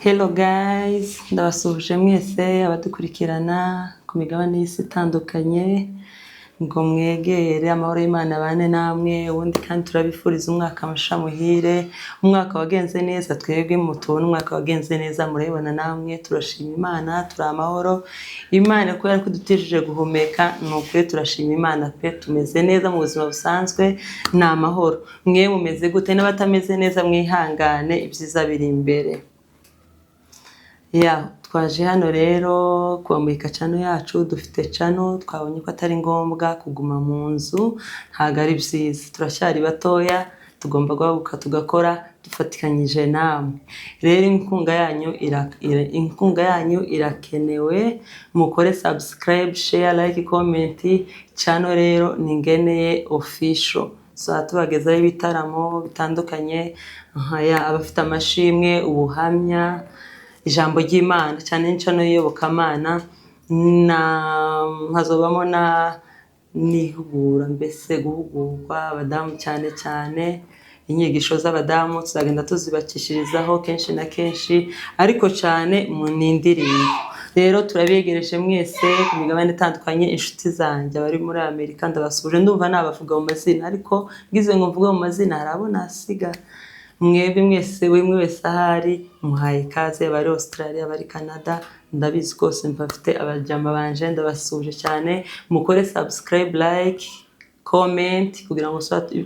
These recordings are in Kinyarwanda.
Hello guys, ndabasuhuje mwese abadukurikirana ku migabane y'isi itandukanye, ngo mwegere amahoro y'Imana bane namwe. Ubundi kandi turabifuriza umwaka musha muhire, umwaka wagenze neza, twebwe mutubona umwaka wagenze neza murabibona namwe. Turashima Imana, turi amahoro. Imana ko yari kudutishije guhumeka, nuko turashima Imana pe, tumeze neza mu buzima busanzwe, ni amahoro. Mwe mumeze gute? N'abatameze neza mwihangane, ibyiza biri imbere. Twaje hano rero kumurika channel yacu. Dufite channel twabonye ko atari ngombwa kuguma mu nzu, ntago ari byiza, turacyari batoya, tugomba guhaguka tugakora dufatikanyije namwe. Rero inkunga yanyu irakenewe, mukore subscribe, share, like, comment. Channel rero ningeneye official, tubagezaho ibitaramo bitandukanye, abafite amashimwe, ubuhamya, ijambo ry'Imana, cyane n'icano y'Iyobokamana, hazobamo n'ihugura, mbese guhugurwa abadamu cyane inyigisho z'abadamu tuzagenda tuzibakishirizaho kenshi na kenshi, ariko cyane mu nindirimbo. Rero turabegereje mwese ku migabane itandukanye. Inshuti zanjye bari muri Amerika ndabasuje, ndumva nabavuga mu mazina, ariko ngize ngo mvuge mu mazina harabona asiga. Mwebwe mwese wese ahari muhaye ikaze, bari Australia, bari Canada, ndabizi kose mbafite abajama banje, ndabasuje cyane. Mukore subscribe, like, comment, kugira ngo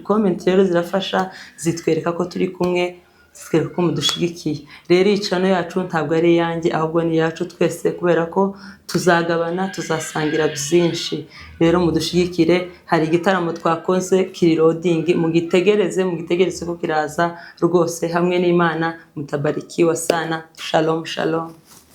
comment rero zirafasha, zitwereka ko turi kumwe, zitwereka ko mudushigikiye. Rero icano yacu ntabwo ari yanjye, ahubwo ni yacu twese, kubera ko tuzagabana, tuzasangira byinshi. Rero mudushigikire, hari igitaramo twakoze kiri loading, mugitegereze ko kiraza rwose. Hamwe n'Imana, mutabarikiwa sana. Shalom shalom.